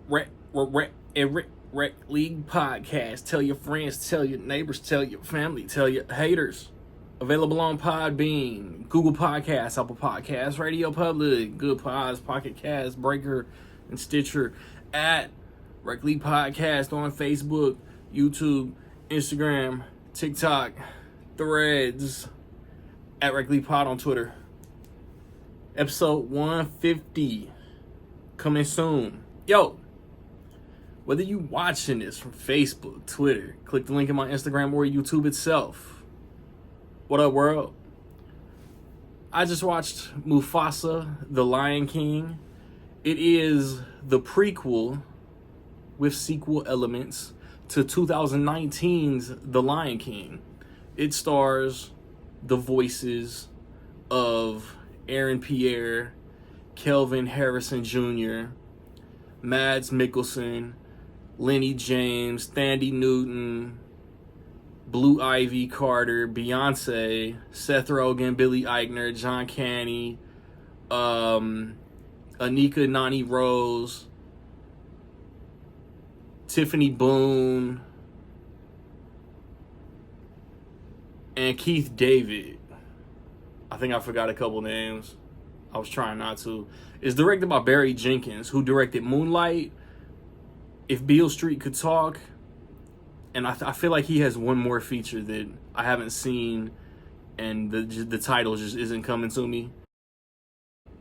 Rec League Podcast. Tell your friends, tell your neighbors, tell your family, tell your haters. Available on Podbean, Google Podcasts, Apple Podcasts, Radio Public, Good Pods, Pocket Cast, Breaker, and Stitcher. At Rec League Podcast on Facebook, YouTube, Instagram, TikTok, Threads. At Rec League Pod on Twitter. Episode 150 coming soon. Yo, whether you watching this from Facebook, Twitter, click the link in my Instagram or YouTube itself. What up, world? I just watched Mufasa, The Lion King. It is the prequel with sequel elements to 2019's The Lion King. It stars the voices of Aaron Pierre, Kelvin Harrison Jr., Mads Mikkelsen, Lenny James, Thandie Newton, Blue Ivy Carter, Beyonce, Seth Rogen, Billy Eichner, John Candy, Anika Nani Rose, Tiffany Boone, and Keith David. I think I forgot a couple names. I was trying not to. It's directed by Barry Jenkins, who directed Moonlight, If Beale Street Could Talk, and I feel like he has one more feature that I haven't seen, and the title just isn't coming to me.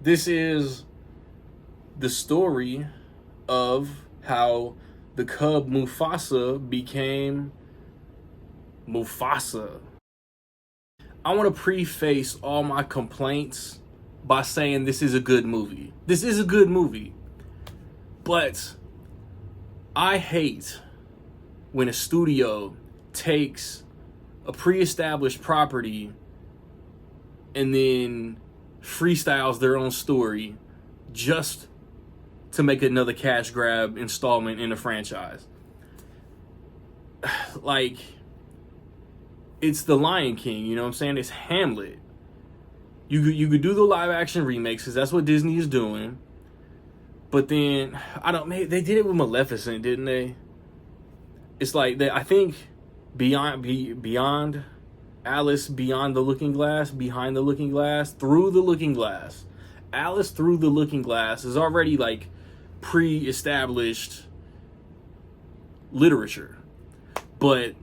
This is the story of how the cub Mufasa became Mufasa. I want to preface all my complaints by saying this is a good movie. This is a good movie. But I hate when a studio takes a pre-established property and then freestyles their own story just to make another cash grab installment in a franchise. Like, it's The Lion King, you know what I'm saying? It's Hamlet. You could do the live action remakes because that's what Disney is doing. But then, they did it with Maleficent, didn't they? It's like, I think Beyond Alice, Beyond the Looking Glass, Behind the Looking Glass, Through the Looking Glass. Alice Through the Looking Glass is already like pre-established literature. But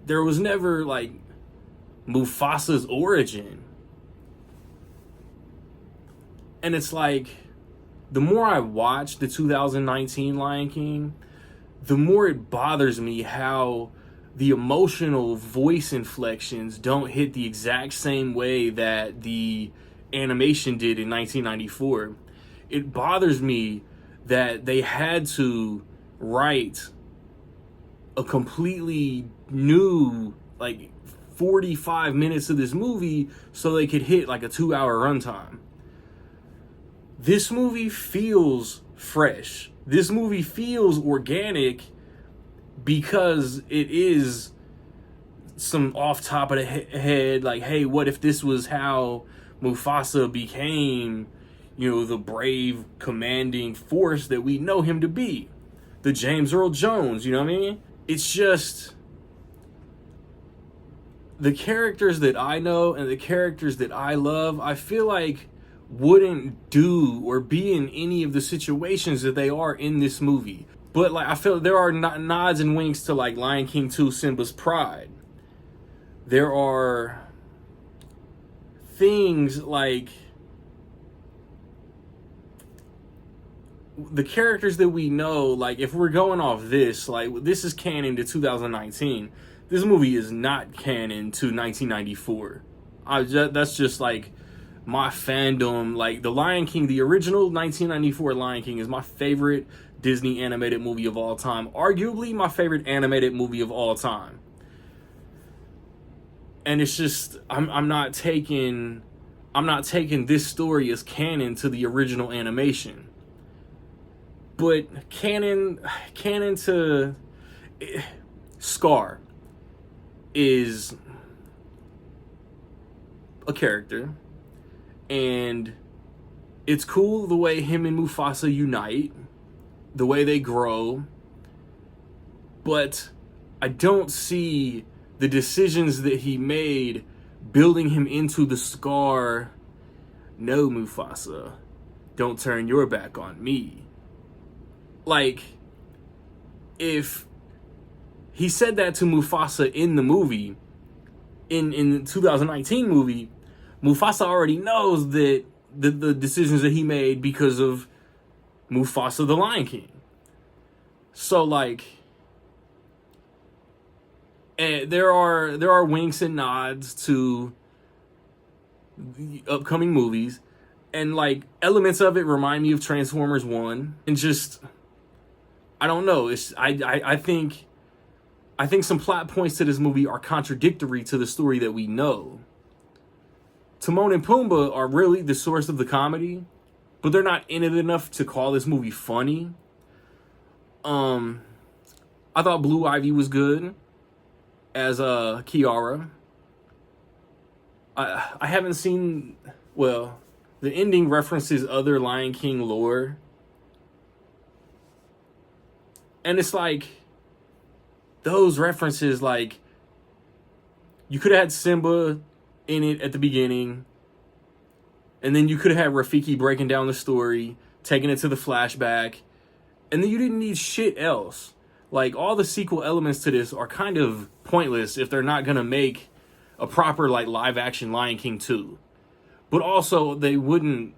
there was never like Mufasa's origin. And it's like, the more I watch the 2019 Lion King, the more it bothers me how the emotional voice inflections don't hit the exact same way that the animation did in 1994. It bothers me that they had to write a completely new, like, 45 minutes of this movie so they could hit like a 2-hour runtime. This movie feels fresh. This movie feels organic because it is some off top of the head, like, hey, what if this was how Mufasa became, the brave, commanding force that we know him to be? The James Earl Jones, you know what I mean? It's just, the characters that I know and the characters that I love, I feel like wouldn't do or be in any of the situations that they are in this movie. But like, I feel there are nods and winks to like Lion King 2 Simba's Pride. There are things like the characters that we know, like if we're going off this, like this is canon to 2019. This movie is not canon to 1994. That's just like my fandom. Like the Lion King, the original 1994 Lion King is my favorite Disney animated movie of all time. Arguably my favorite animated movie of all time. And it's just, I'm not taking this story as canon to the original animation. But canon to Scar is a character, and it's cool the way him and Mufasa unite. the way they grow, but I don't see the decisions that he made building him into the Scar. No, Mufasa, don't turn your back on me. Like, if he said that to Mufasa in the movie, in the 2019 movie, Mufasa already knows that the decisions that he made because of Mufasa the Lion King. So, like, and there are winks and nods to the upcoming movies, and like elements of it remind me of Transformers 1, and just, I don't know, it's I think some plot points to this movie are contradictory to the story that we know. Timon and Pumbaa are really the source of the comedy, but they're not in it enough to call this movie funny. I thought Blue Ivy was good as Kiara. I haven't seen, well, the ending references other Lion King lore, and it's like those references, like, you could have had Simba in it at the beginning, and then you could have had Rafiki breaking down the story, taking it to the flashback, and then you didn't need shit else. Like, all the sequel elements to this are kind of pointless if they're not gonna make a proper, like, live action Lion King 2. But also, they wouldn't,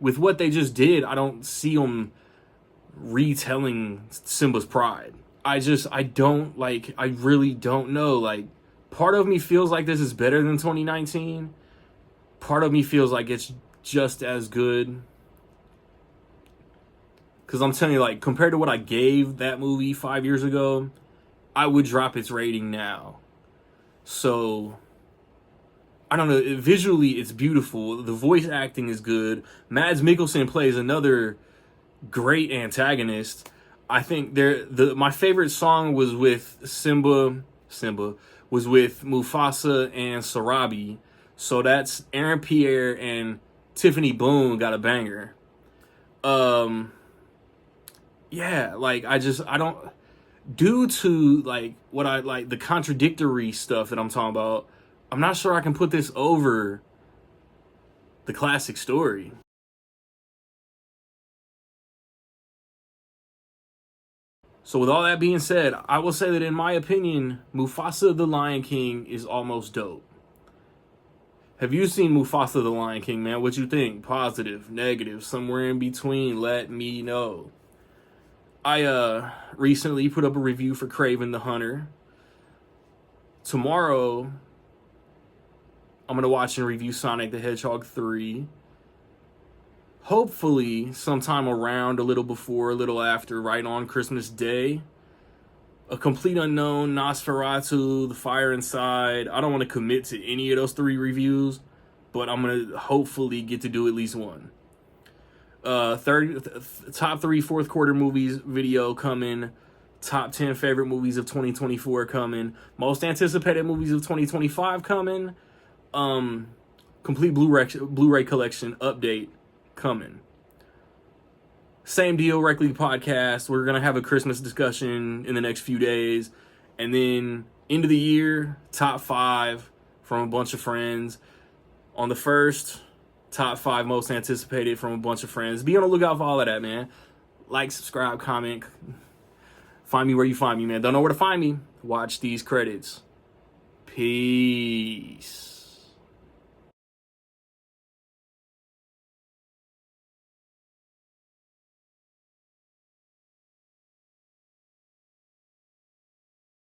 with what they just did, I don't see them retelling Simba's Pride. I really don't know. Like, part of me feels like this is better than 2019. Part of me feels like it's just as good. Because I'm telling you, like, compared to what I gave that movie 5 years ago, I would drop its rating now. So, I don't know. Visually, it's beautiful. The voice acting is good. Mads Mikkelsen plays another great antagonist. I think my favorite song was with Simba was with Mufasa and Sarabi. So that's Aaron Pierre and Tiffany Boone got a banger. Yeah, like, I don't, due to, like, what I like, the contradictory stuff that I'm talking about, I'm not sure I can put this over the classic story. So with all that being said, I will say that in my opinion, Mufasa the Lion King is almost dope. Have you seen Mufasa the Lion King, man? What you think? Positive, negative, somewhere in between? Let me know. I recently put up a review for Kraven the Hunter. Tomorrow, I'm going to watch and review Sonic the Hedgehog 3. Hopefully, sometime around, a little before, a little after, right on Christmas Day. A Complete Unknown, Nosferatu, The Fire Inside. I don't want to commit to any of those 3 reviews, but I'm going to hopefully get to do at least one. Top 3 fourth quarter movies video coming. Top 10 favorite movies of 2024 coming. Most anticipated movies of 2025 coming. Complete Blu-ray collection update coming. Same deal, Rec League podcast. We're gonna have a Christmas discussion in the next few days, and then end of the year top 5 from a bunch of friends. On the first, top 5 most anticipated from a bunch of friends. Be on the lookout for all of that, man. Like, subscribe, comment. Find me where you find me, man. Don't know where to find me? Watch these credits. Peace.